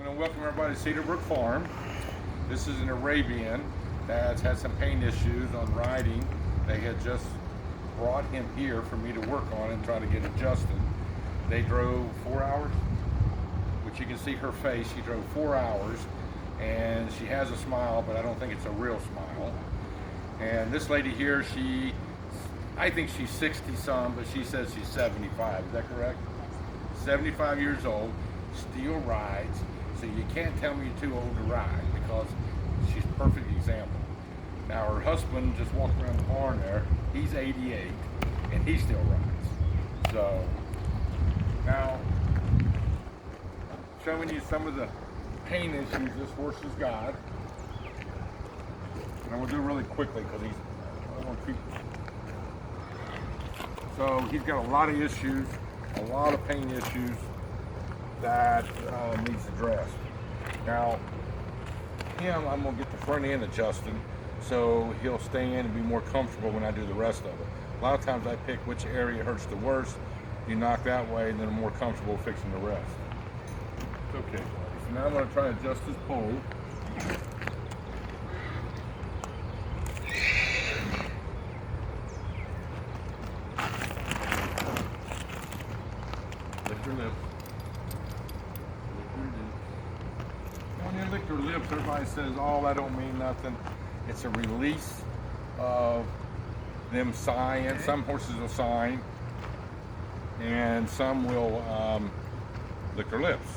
I want to welcome everybody to Cedarbrook Farm. This is an Arabian that's had some pain issues on riding. They had just brought him here for me to work on and try to get adjusted. They drove 4 hours, which you can see her face. She drove 4 hours and she has a smile, but I don't think it's a real smile. And this lady here, I think she's 60 some, but she says she's 75. Is that correct? 75 years old, still rides. So you can't tell me you're too old to ride because she's a perfect example. Now her husband just walked around the barn there. He's 88 and he still rides. So now showing you some of the pain issues this horse has got. And I'm gonna do it really quickly because I want to keep. So he's got a lot of issues, a lot of pain issues that needs addressed. Now, him, I'm gonna get the front end adjusted so he'll stay in and be more comfortable when I do the rest of it. A lot of times I pick which area hurts the worst, you knock that way, and then I'm more comfortable fixing the rest. It's okay, buddy. So now I'm gonna try to adjust his pole. Lick your lips. When you lick your lips, everybody says, oh, that don't mean nothing. It's a release of them sighing. Some horses will sigh, and some will lick their lips.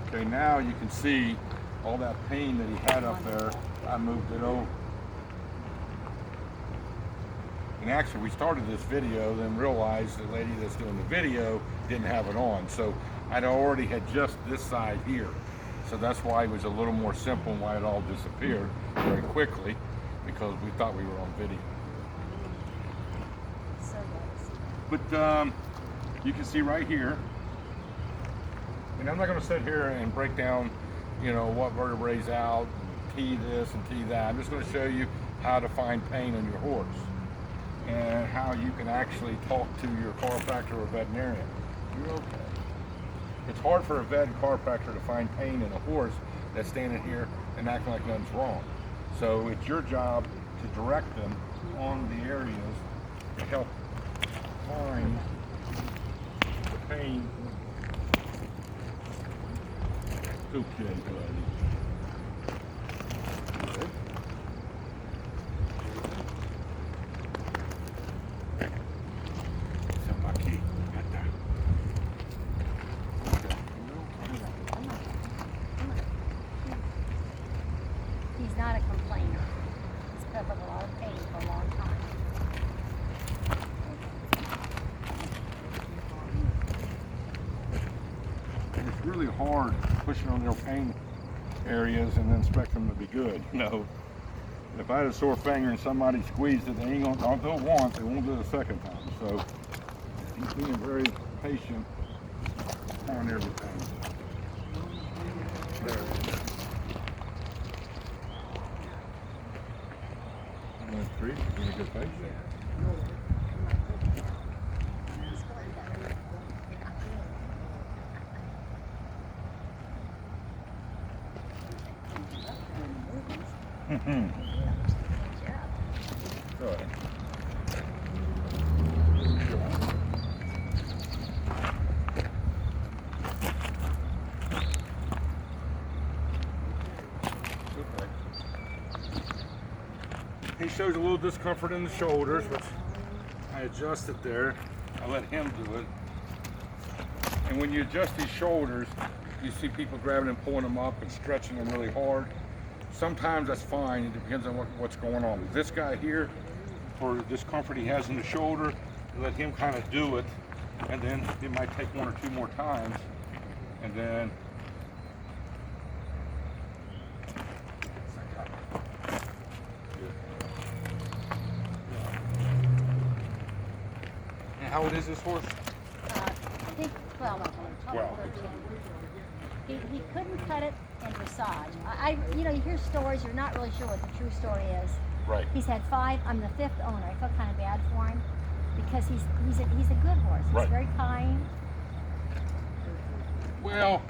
Okay, now you can see all that pain that he had up there. I moved it over. And actually, we started this video, then realized the lady that's doing the video didn't have it on. So I'd already had just this side here. So that's why it was a little more simple and why it all disappeared very quickly, because we thought we were on video. So nice. But you can see right here, and I'm not going to sit here and break down, you know, what vertebrae's out, T this and T that. I'm just going to show you how to find pain in your horse, and how you can actually talk to your chiropractor or veterinarian. You're okay. It's hard for a vet and chiropractor to find pain in a horse that's standing here and acting like nothing's wrong. So it's your job to direct them on the areas to help find the pain. It's okay, buddy. Good. He's not a complainer. He's put up with a lot of pain for a long time. It's really hard pushing on their pain areas and then expect them to be good. You know, if I had a sore finger and somebody squeezed it, they ain't gonna, they'll want, they won't do it a second time. So he's being very patient on everything. There. That's great. You're in a good place. Good. He shows a little discomfort in the shoulders, which I adjusted there. I let him do it. And when you adjust these shoulders, you see people grabbing and pulling them up and stretching them really hard. Sometimes that's fine. It depends on what's going on. With this guy here, for the discomfort he has in the shoulder, you let him kind of do it, and then it might take 1 or 2 more times, and then how old is this horse? I think, well, no, 12. 13. He couldn't cut it in dressage. You know, you hear stories, you're not really sure what the true story is. Right. He's had 5. I'm the 5th owner. I felt kind of bad for him because he's a good horse. He's right. very kind. Well,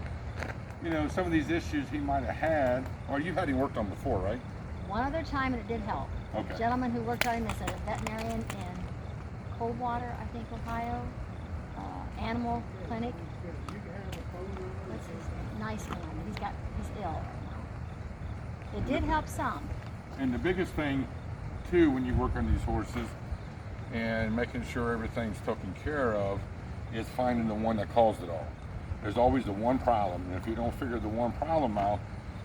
you know, some of these issues he might have had, or you've had him worked on before, right? One other time, and it did help. Okay. The gentleman who worked on him is a veterinarian in Coldwater, I think, Ohio. Animal clinic. What's his name? Nice man. He's ill right now. It did help some. And the biggest thing, too, when you work on these horses and making sure everything's taken care of is finding the one that caused it all. There's always the one problem, and if you don't figure the one problem out,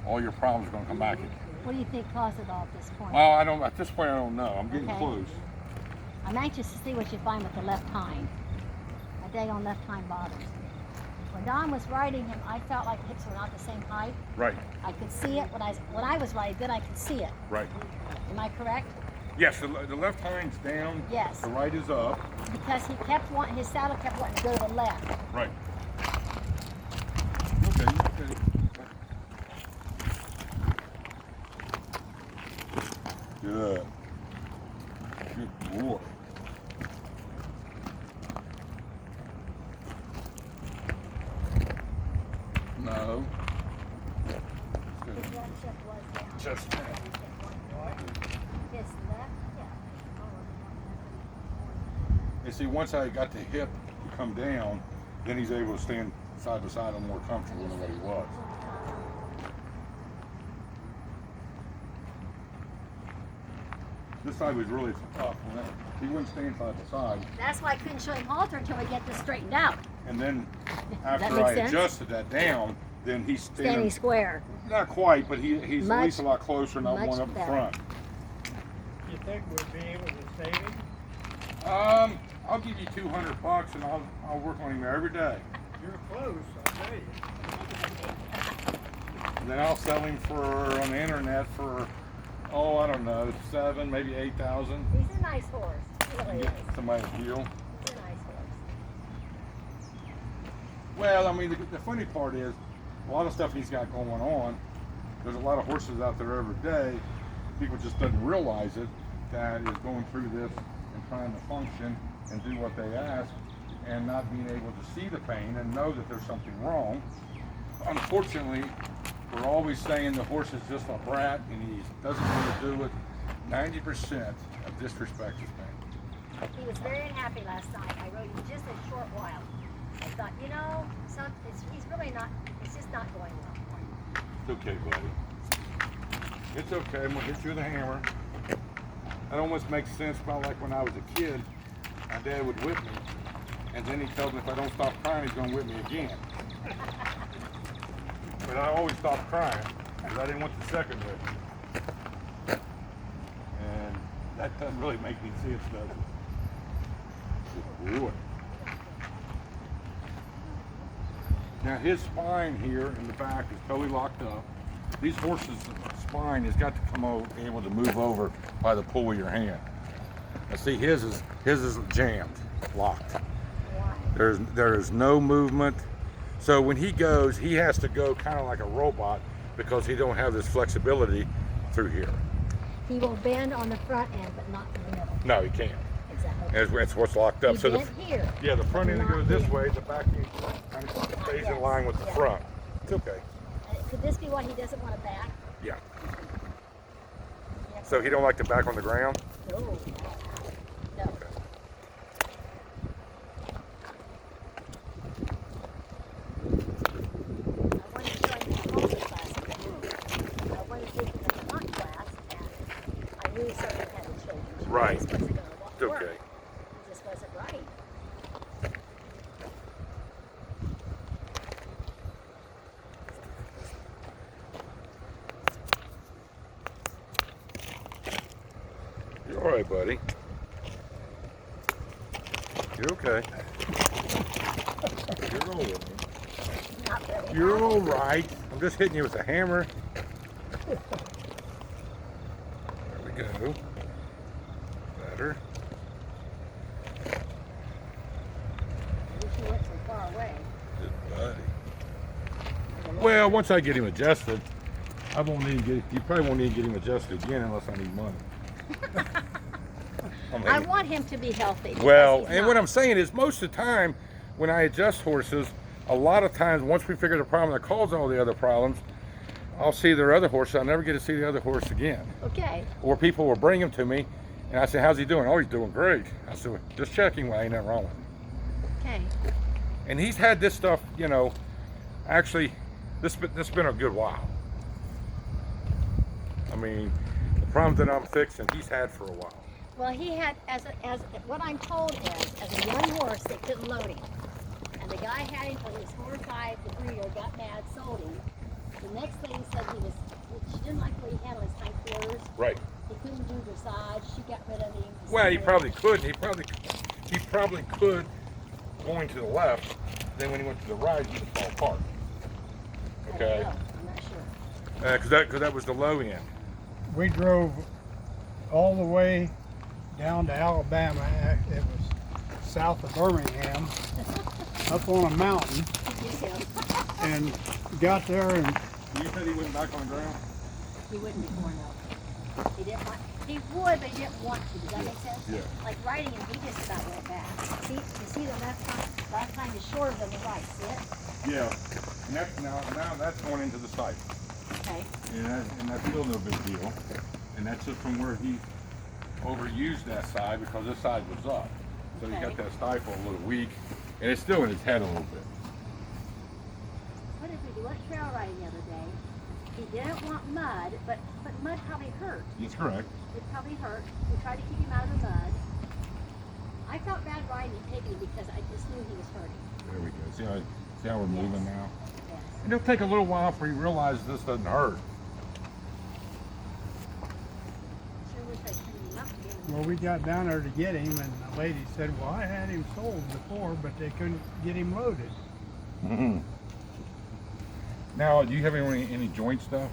all your problems are going to come back at you. What do you think caused it all at this point? Well, at this point, I don't know. I'm getting Okay. close. I'm anxious to see what you find with the left hind. My daggone left hind bothers me. When Don was riding him, I felt like the hips were not the same height. Right, I could see it when I was riding good. I could see it. right. Am I correct? Yes, the left hind's down. Yes. The right is up. Because his saddle kept wanting to go to the left. Right. Okay. Good. Good boy. No. His left hip was down. Just His left hip. You see, once I got the hip to come down, then he's able to stand side by side and more comfortable than what he was. This side was really tough. He wouldn't stand side by side. That's why I couldn't show him halter until we get this straightened out. And then that after make I sense? adjusted that down, then he's Standing square. Not quite, but he's at least a Much- lot closer, not much one up better. front. You think we'd be able to save him? I'll give you $200 and I'll work on him every day. You're close, I'll tell you. And then I'll sell him on the internet for, I don't know, 7, maybe 8,000. He's a nice horse. He really Get is. somebody to deal. He's a nice horse. Well, I mean, the funny part is, a lot of stuff he's got going on. There's a lot of horses out there every day. People just doesn't realize it, that is going through this and trying to function and do what they ask and not being able to see the pain and know that there's something wrong. Unfortunately, we're always saying the horse is just a brat and he doesn't want to do it. 90% of disrespect is pain. He was very unhappy last night. I rode him just a short while. I thought, he's really not, it's just not going well for him. It's okay, buddy. It's okay. I'm gonna hit you with a hammer. That almost makes sense about like when I was a kid. My dad would whip me, and then he tells me if I don't stop crying, he's gonna whip me again. But I always stopped crying because I didn't want the second whip. And that doesn't really make any sense, does it? Good boy. Now his spine here in the back is totally locked up. These horses' spine has got to come able to move over by the pull of your hand. Now see, his is jammed, locked. Why? There's no movement. So when he goes, he has to go kind of like a robot because he don't have this flexibility through here. He will bend on the front end, but not in the middle. No, he can't. Exactly. That's what's locked up. He So bent here. yeah, the front end Not goes this here. way, the back end kind of stays in line with the Yes. front. It's okay. Could this be why he doesn't want to back? Yeah. So he don't like to back on the ground? No. No. I wanted to show him the halter class. I wanted to take him to the hunt class, and I knew something had to change. Right. This wasn't going It's to work. okay. It just wasn't right. You're all right, buddy. You're okay. You're all right. Not really. You're all right. I'm just hitting you with a hammer. There we go. Better. I wish he went so far away. Good buddy. Well, once I get him adjusted, I won't need to get. You probably won't need to get him adjusted again unless I need money. I want him to be healthy. because Well, he's and not. what I'm saying is most of the time when I adjust horses, a lot of times, once we figure the problem that caused all the other problems, I'll see their other horse. I'll never get to see the other horse again. Okay. Or people will bring him to me, and I say, "How's he doing?" "Oh, he's doing great." I said, "Just checking. Well, ain't nothing wrong with him." Okay. And he's had this stuff, you know. Actually, this been a good while. I mean, the problems that I'm fixing, he's had for a while. Well, he had, as what I'm told is, as a young horse, they couldn't load him. And the guy had him for his 4 or 5, the breeder got mad, sold him. The next thing said she didn't like the way he handled his hind quarters. Right. He couldn't do dressage. She got rid of him. Well, he probably couldn't. He probably could going to the left. Then when he went to the right, he would fall apart. Okay. I don't know. I'm not sure. Because that was the low end. We drove all the way down to Alabama. It was south of Birmingham, up on a mountain, Yes, him. and got there and You said he went back on the ground? He wouldn't before, no. He didn't want. He would, but he didn't want to. Does that make sense? Yeah. Like riding him, he just about went back. See, you see the left hind is shorter than the right. See it? Yeah. And that's now that's going into the site. Okay. And that's still no big deal. And that's just from where he overused that side because this side was up. So he got Okay. that stifle a little weak. And it's still in his head a little bit. What did we do? Went trail riding the other day. He didn't want mud, but mud probably hurt. That's correct. It probably hurt. We tried to keep him out of the mud. I felt bad riding and taking him because I just knew he was hurting. There we go. See how we're moving now? Yes. And it'll take a little while for you to realize this doesn't hurt. Sure wish I cleaned him up again. well, we got down there to get him, and the lady said, "Well, I had him sold before, but they couldn't get him loaded." Mm-hmm. Now, do you have any joint stuff?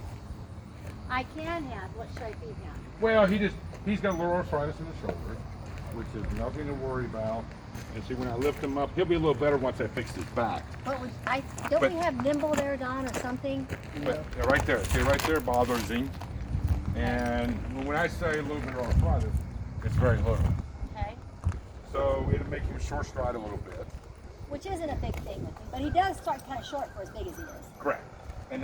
I can have. What should I feed him? Well, he's got a little arthritis in the shoulder, which is nothing to worry about. And see, when I lift him up, he'll be a little better once I fix his back. What would don't But- we have nimble there, Don, or something? But yeah, right there, see, right there bothers him. And when I say a little bit of arthritis, it's very little. Okay. So it'll make him short stride a little bit. Which isn't a big thing with him, but he does start kind of short for as big as he is. Correct. And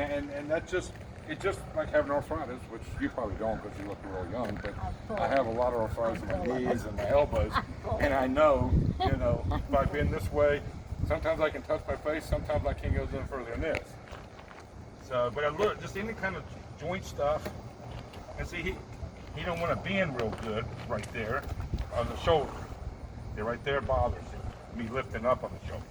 that's just, it's just like having arthritis, which you probably don't because you look real young, but I have a lot of arthritis in my knees and my elbows. And I know, if I've been this way, sometimes I can touch my face, sometimes I can't go no further than this. So, but I look, just any kind of joint stuff. And see, he don't want to bend real good right there on the shoulder. Yeah, right there bothers him, me lifting up on the shoulder.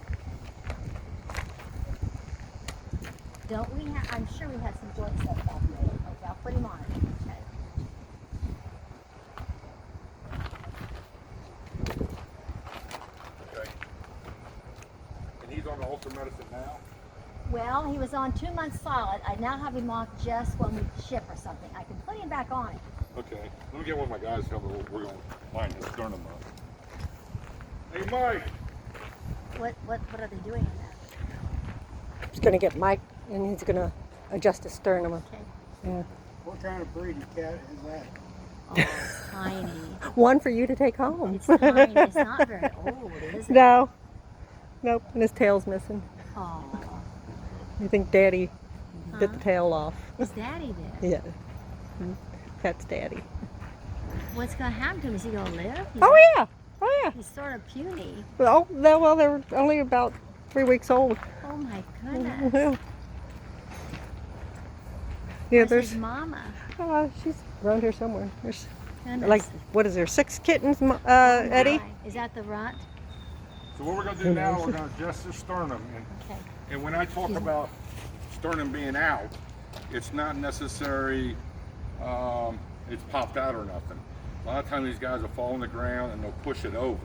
Don't we have? I'm sure we had some joint stuff back there. Okay, I'll put him on it. Okay. Okay. And he's on the ulcer medicine now? Well, he was on 2 months solid. I now have him off just when we ship or something. I can put him back on it. Okay. Let me get one of my guys to help me. We're going to line his sternum up. Hey, Mike. What are they doing in that? He's gonna get Mike, and he's gonna adjust his sternum. Okay. Yeah. What kind of breed of cat is that? Oh, it's tiny. One for you to take home. It's tiny. It's not very old, is it? No. Nope. And his tail's missing. Oh, You think Daddy bit the Huh? tail off? his daddy did. Yeah. That's Daddy. What's going to happen to him? Is he going to live? Oh yeah. Oh yeah. He's sort of puny. Well, they're only about 3 weeks old. Oh my goodness. Yeah. Yeah. Where's There's. his mama? She's around here somewhere. There's Goodness. like, what is there? 6 kittens, Oh, Eddie? my. Is that the runt? So what we're going to do now, we're going to adjust the sternum. Okay. And when I talk about sternum being out, it's not necessary it's popped out or nothing. A lot of times these guys will fall on the ground and they'll push it over.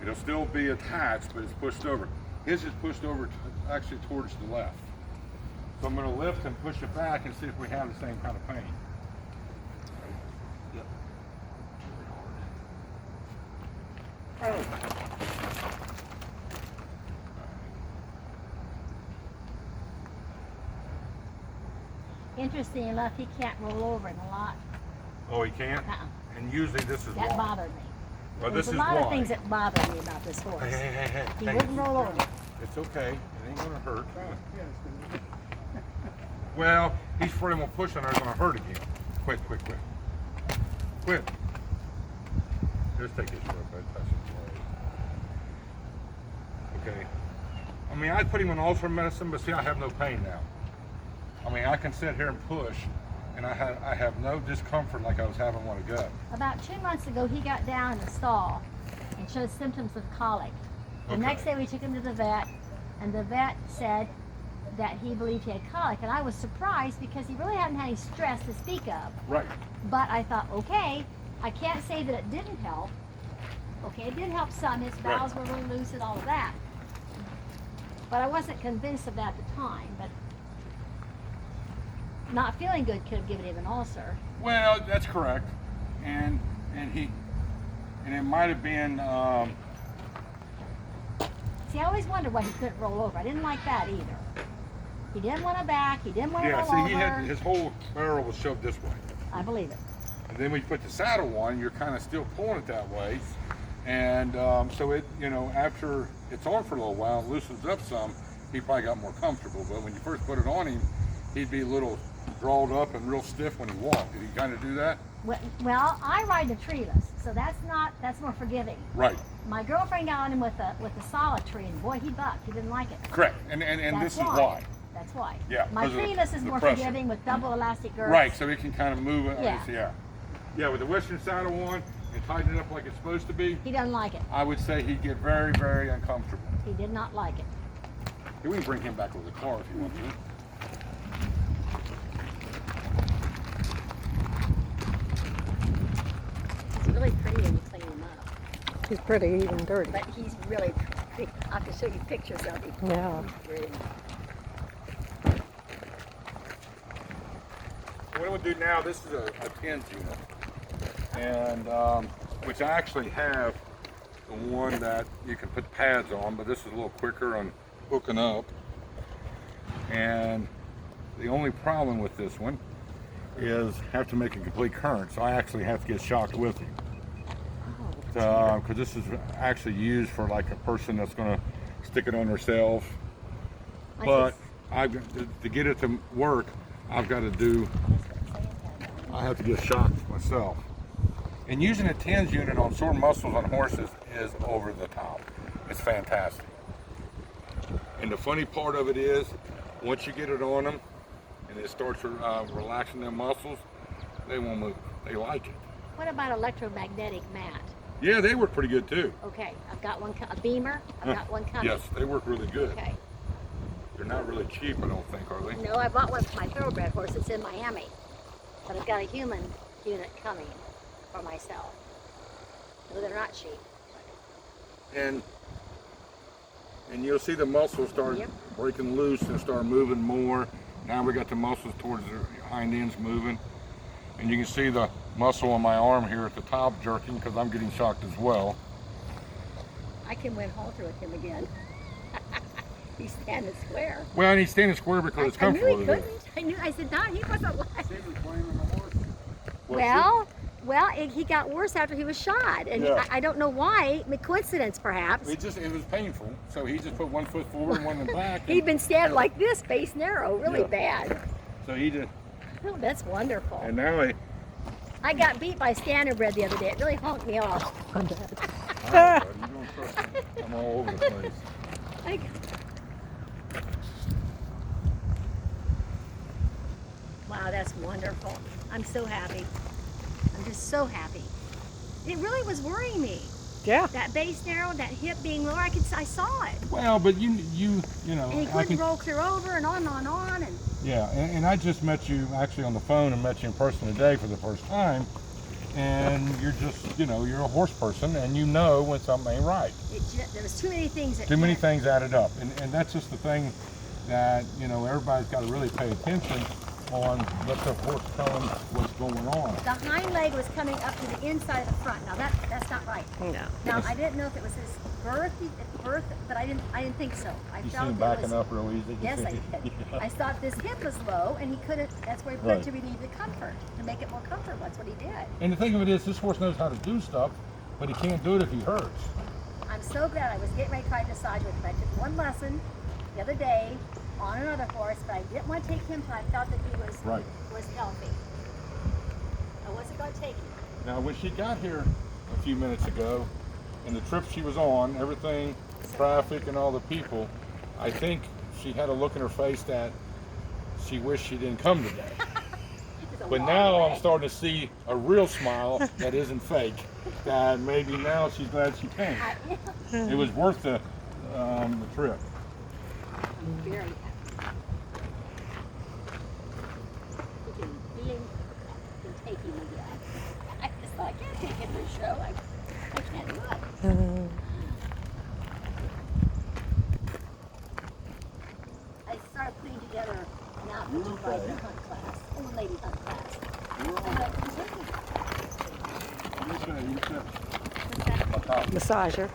It'll still be attached, but it's pushed over. His is pushed over actually towards the left. So I'm going to lift and push it back and see if we have the same kind of pain. Yep. Interesting enough, he can't roll over in a lot. Oh, he can't? Uh-uh. And usually this is That why. bothered me. Well, There's this a is lot why. of things that bother me about this horse. Hey. He wouldn't roll over. It's okay. It ain't gonna hurt. Well, he's afraid I'm gonna push on her. It's gonna hurt again. Quit. Quit. Just take this real quick. Touch it. Okay. I mean, I'd put him on alternate medicine, but see, I have no pain now. I mean, I can sit here and push, and I have no discomfort like I was having one ago. About 2 months ago, he got down in the stall and showed symptoms of colic. The Okay. next day we took him to the vet, and the vet said that he believed he had colic, and I was surprised because he really hadn't had any stress to speak of. Right. But I thought, okay, I can't say that it didn't help. Okay, it did help some. His bowels were really loose and all of that. But I wasn't convinced of that at the time. But not feeling good could have given him an ulcer. Well, that's correct, and it might have been. See, I always wondered why he couldn't roll over. I didn't like that either. He didn't want to back. He didn't want to Yeah, roll see, over. he had his whole barrel was shoved this way, I believe it. and then when you put the saddle on, you're kind of still pulling it that way, and so it, after it's on for a little while, it loosens up some. He probably got more comfortable, but when you first put it on him, he'd be a little drawled up and real stiff when he walked. Did he kind of do that? Well, I ride the treeless, so that's more forgiving. Right. My girlfriend got on him with a solid tree, and boy, he bucked. He didn't like it. Correct. And That's this is why. That's why. Yeah, My because of treeless is the more pressure. forgiving with double elastic girths. Right, so it can kind of move it. Yeah. Yeah, with the Western saddle on and tighten it up like it's supposed to be, He doesn't like it. I would say he'd get very, very uncomfortable. He did not like it. We can bring him back with the car if you want to. He's really pretty when you clean him up. He's pretty, even dirty. But he's really pretty. I have to show you pictures of him. Yeah. He's pretty. What I'm going to do now, this is a TENS unit, and which I actually have the one that you can put pads on, but this is a little quicker on hooking up. And the only problem with this one is have to make a complete current, so I actually have to get shocked with him. Because this is actually used for like a person that's going to stick it on themselves. But to get it to work, I have to get shocked myself. And using a TENS unit on sore muscles on horses is over the top. It's fantastic. And the funny part of it is, once you get it on them and it starts relaxing their muscles, they won't move. They like it. What about electromagnetic mat? Yeah, they work pretty good too. Okay, I've got one, a Beamer. I've got one coming. Yes, they work really good. Okay. They're not really cheap, I don't think, are they? No, I bought one for my thoroughbred horse. It's in Miami. But I've got a human unit coming for myself. No, they're not cheap. And you'll see the muscles start breaking loose and start moving more. Now we got the muscles towards the hind ends moving. And you can see the muscle on my arm here at the top jerking because I'm getting shocked as well. I can win halter with him again. He's standing square. Well, and he's standing square because it's I knew comfortable he to do. couldn't. I said, Don, he wasn't like. Well, He got worse after he was shot, and Yeah. I don't know why. Coincidence, perhaps. it was painful. So he just put one foot forward and one in the back. He'd been standing like this, face narrow, really bad. So he just, Oh, that's wonderful. and now I got beat by standardbred the other day. It really honked me off. I'm all over the place. Wow, that's wonderful. I'm so happy. I'm just so happy. It really was worrying me. Yeah. That base narrow, that hip being lower, I saw it. Well, but you know, And he couldn't roll clear over and on and on. And Yeah, and I just met you actually on the phone and met you in person today for the first time, and you're just, you're a horse person, and you know when something ain't right. there was too many things. Too many things added up, and that's just the thing that, everybody's got to really pay attention on what the horse telling what's going on. The hind leg was coming up to the inside of the front. Now that's not right. No. Now I didn't know if it was his birth, but I didn't think so. I You see felt him it backing was, up real easy? Yes, I did. I thought this hip was low, and he couldn't. That's where he put it Right. to relieve the comfort, to make it more comfortable. That's what he did. And the thing of it is, this horse knows how to do stuff, but he can't do it if he hurts. I'm I'm so glad I was getting ready to try to massage with him. I took one lesson the other day on another horse, but I didn't want to take him until I felt that he was healthy. I wasn't going to take him. Now, when she got here a few minutes ago, and the trip she was on, everything, traffic and all the people, I think she had a look in her face that she wished she didn't come today. But now I'm starting to see a real smile that isn't fake. That maybe now she's glad she came. It was worth the trip. I'm very happy. He can take him again. I just thought, I can't take him to the show. I can't do it. I started putting together an outfit to ride the hunt class, old lady hunt class. Massager.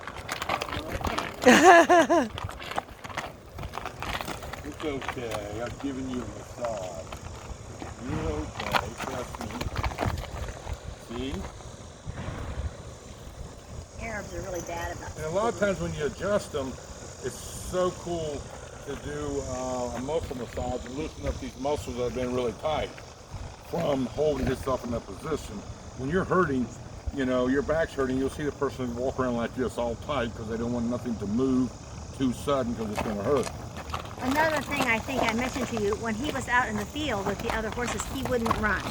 It's okay. I've given you a massage. You're okay. Trust me. See? Arabs are really bad about And a lot of times when you adjust them, it's so cool to do a muscle massage and loosen up these muscles that have been really tight from holding yourself in that position. When you're hurting, you know, your back's hurting, you'll see the person walk around like this all tight because they don't want nothing to move too sudden because it's going to hurt. Another thing I think I mentioned to you, when he was out in the field with the other horses, he wouldn't run.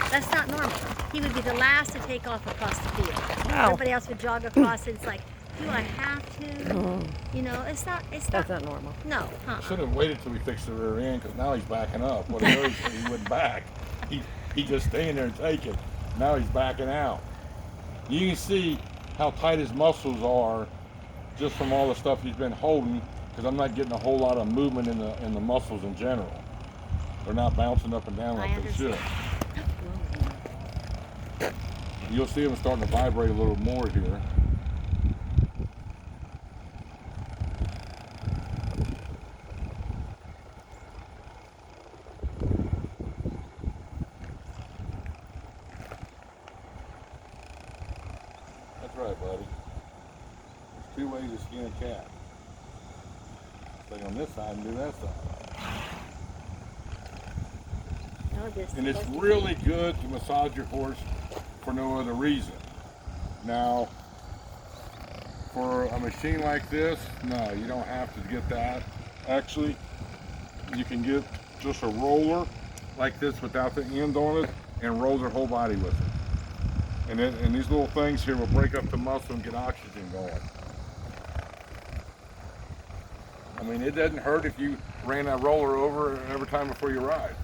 That's not normal. He would be the last to take off across the field. Wow. Everybody else would jog across it. It's like, do I have to? You know, That's not normal. No. Should have waited till we fixed the rear end because now he's backing up. What he knows he wouldn't back. He just staying there and taking. Now he's backing out. You can see how tight his muscles are just from all the stuff he's been holding, because I'm not getting a whole lot of movement in the muscles in general. They're not bouncing up and down like they should. You'll see them starting to vibrate a little more here. That's right, buddy. There's two ways to skin a cat. Stay on this side and do that side. And it's really good to massage your horse for no other reason. Now, for a machine like this, no, you don't have to get that. Actually, you can get just a roller like this without the end on it and roll their whole body with it. And these little things here will break up the muscle and get oxygen going. I mean, it doesn't hurt if you ran that roller over every time before you ride.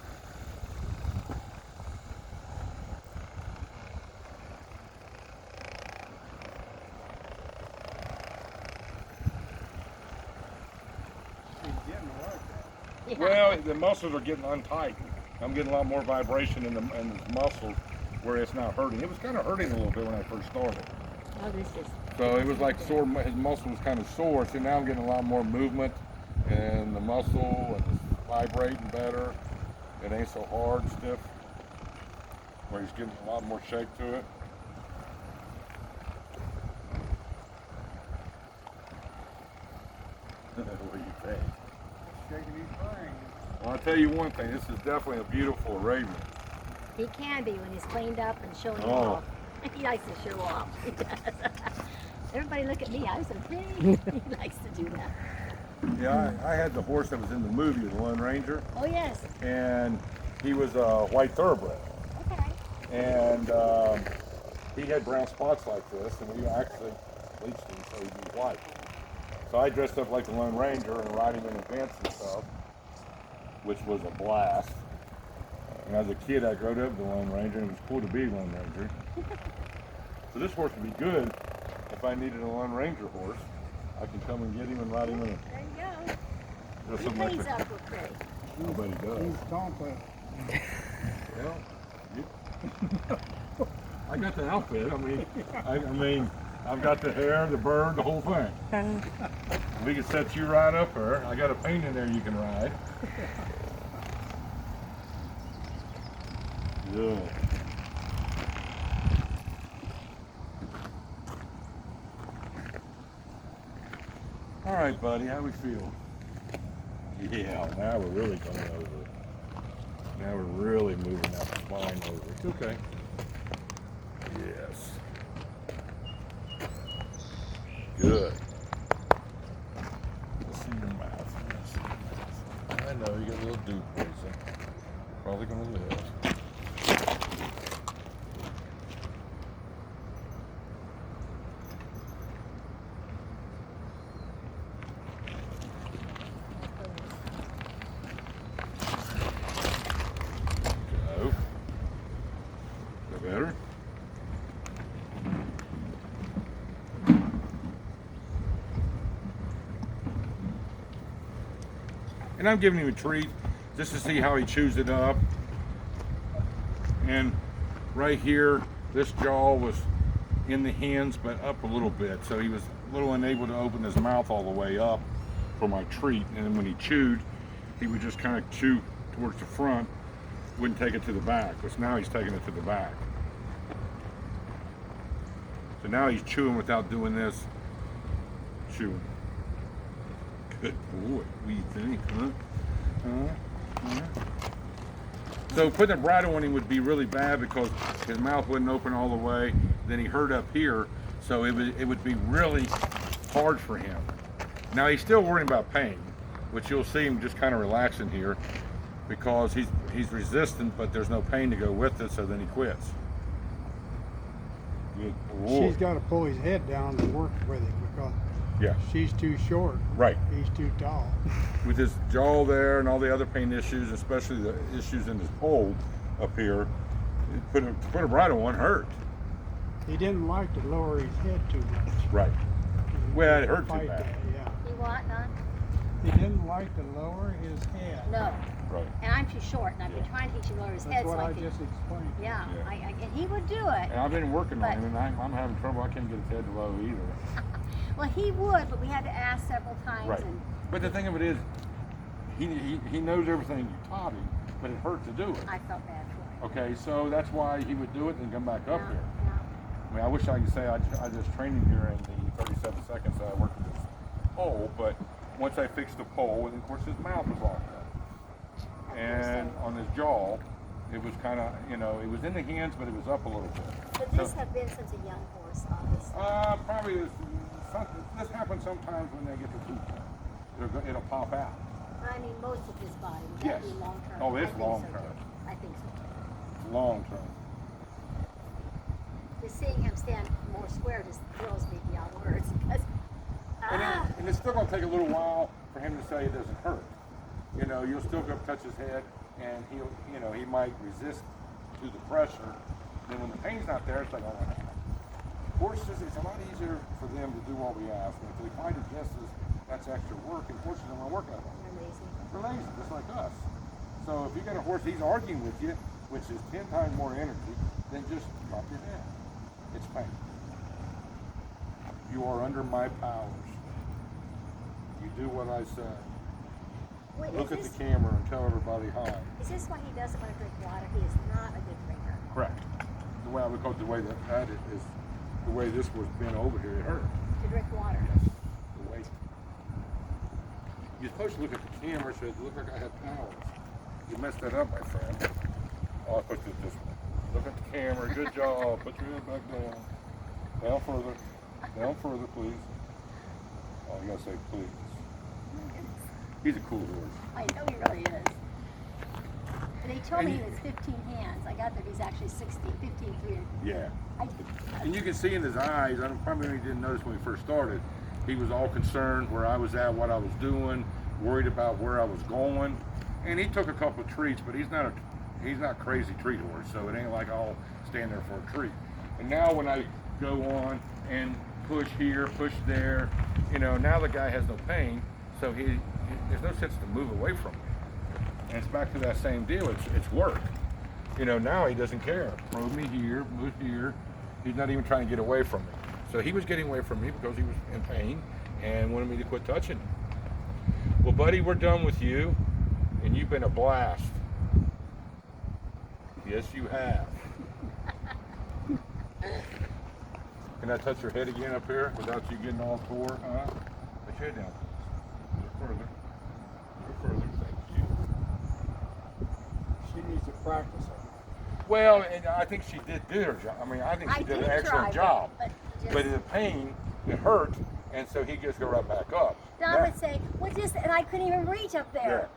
Yeah. Well, the muscles are getting untightened. I'm getting a lot more vibration in the muscles where it's not hurting. It was kind of hurting a little bit when I first started. Oh, this is. So it was like sore. His muscle was kind of sore. So now I'm getting a lot more movement in the muscle, and it's vibrating better. It ain't so hard, stiff. Where he's getting a lot more shape to it. What do you think? Shaking his brain. Well, I'll tell you one thing. This is definitely a beautiful Arabian. He can be when he's cleaned up and showing Oh. off. He likes to show off. He does. Everybody look at me. I'm so pretty. He likes to do that. Yeah, I had the horse that was in the movie, the Lone Ranger, Oh, yes. and he was a white thoroughbred. Okay. And he had brown spots like this, and we actually bleached him so he'd be white. So I dressed up like the Lone Ranger and ride him in events and stuff, which was a blast. And as a kid, I grew up the Lone Ranger, and it was cool to be a Lone Ranger. So this horse would be good if I needed a Lone Ranger horse. I can come and get him and ride him in a There you go. just He something like cleans that. up real pretty. Nobody does. He's confident. Well, I got the outfit. I mean, I've got the hair, the bird, the whole thing. We can set you right up there. I got a paint in there you can ride. Yeah. right, buddy, how we feel? Yeah, now we're really coming over. Now we're really moving that spine over. It's okay. Yes. Good. Let's see your mouth. Let's see your mouth. I know you got a little dew poison. Probably gonna live. Go. Is that better? And I'm giving him a treat just to see how he chews it up. And right here, this jaw was in the hands, but up a little bit. So he was a little unable to open his mouth all the way up for my treat. And then when he chewed, he would just kind of chew towards the front, wouldn't take it to the back. But now he's taking it to the back. So now he's chewing without doing this. Chewing. Good boy. What do you think, huh? So putting a bridle on him would be really bad because his mouth wouldn't open all the way. Then he hurt up here, so it would be really hard for him. Now he's still worrying about pain, which you'll see him just kind of relaxing here because he's resistant, but there's no pain to go with it. So then he quits. Good boy. She's got to pull his head down to work with it because Yeah. she's too short. Right. He's too tall. With his jaw there and all the other pain issues, especially the issues in his pole up here, put a bridle on hurt. He didn't like to lower his head too much. Right. Well, it hurt too Fight bad. that, yeah. You want none? He didn't like to lower his head. No. Right. And I'm too short, and I've been trying to teach him to lower his That's head what so I I can. just explained. Yeah, Yeah. and he would do it. And I've been working on But- him, and I'm having trouble. I can't get his head low either. Well, he would, but we had to ask several times. Right. And But the thing of it is, he knows everything you taught him, but it hurt to do it. I felt bad for him. Okay, so that's why he would do it and come back up Yeah, here. yeah. I mean, I wish I could say I just trained him here in the 37 seconds that I worked with this pole, but once I fixed the pole, and of course his mouth was locked up. And on his jaw, it was kind of, it was in the hands, but it was up a little bit. But this have been since a young horse, obviously. Probably this happens sometimes when they get the tooth. It'll pop out. I mean, most of his body. Would Yes. that be long term? Oh, it's I think long so, term. too. I think so. Long term. Just seeing him stand more square just thrills me beyond words because. And it's still going to take a little while for him to say it doesn't hurt. You'll still go touch his head, and he might resist to the pressure. Then when the pain's not there, it's like, oh my God. Horses, it's a lot easier for them to do what we ask. And if they fight against us, that's extra work, and horses don't want to work that hard. They're lazy. They're lazy, just like us. So if you got a horse, he's arguing with you, which is 10 times more energy, then just drop your head. It's pain. You are under my powers. You do what I say. Wait, Look at is the camera and tell everybody hi. this why he doesn't want to drink water? He is not a good drinker. Correct. The way I would call it, the way that it is, the way this was bent over here, it hurt. To drink water. The way. You're supposed to look at the camera so it looked like I had powers. You messed that up, my friend. Oh, I supposed to do it this way. Look at the camera. Good job. Put your head back down. Down further. Down further, please. Oh, you gotta say please. He's a cool horse. I know he really is. And they told me he was 15 hands. I got that he's actually 16, 15, 3. Yeah. I, And you can see in his eyes, I probably didn't notice when we first started, he was all concerned where I was at, what I was doing, worried about where I was going. And he took a couple of treats, but he's not crazy treat horse, so it ain't like I'll stand there for a treat. And now when I go on and push here, push there, now the guy has no pain, so there's no sense to move away from me. And it's back to that same deal, it's work. Now he doesn't care. Throw me here, move here. He's not even trying to get away from me. So he was getting away from me because he was in pain and wanted me to quit touching him. Well, buddy, we're done with you, and you've been a blast. Yes, you have. Can I touch your head again up here without you getting all sore? Put your head down. further. Go further. Thank you. She needs to practice it. Well, and I think she did do her job. I mean, I think she did an excellent job. But the pain, it hurt, and so he just go right back up. Don would say, "What is?" And I couldn't even reach up there.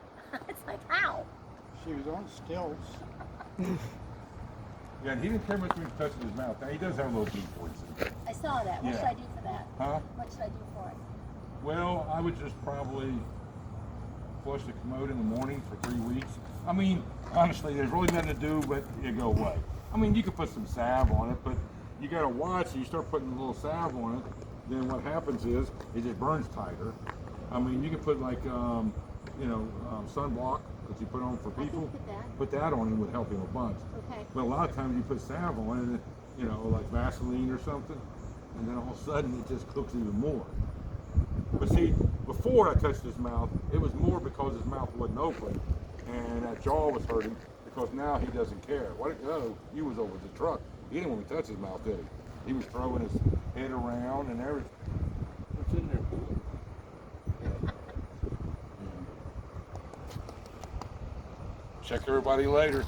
It's like, how? She was on stilts. Yeah, and he didn't care much when he touched his mouth. Now, he does have a little deep voice in there. I saw that. What Yeah. should I do for that? Huh? What should I do for it? Well, I would just probably flush the commode in the morning for 3 weeks. I mean, honestly, there's really nothing to do but it go away. I mean, you could put some salve on it, but you got to watch. You start putting a little salve on it, then what happens is it just burns tighter. I mean, you can put like, sunblock that you put on for people. Put that on him would help him a bunch. Okay. But a lot of times you put salve on it, like Vaseline or something, and then all of a sudden it just cooks even more. But see, before I touched his mouth, it was more because his mouth wasn't open and that jaw was hurting, because now he doesn't care. What it go, he was over the truck. He didn't want me to touch his mouth, did he? He was throwing his head around and everything. What's in there, boy? Check everybody later.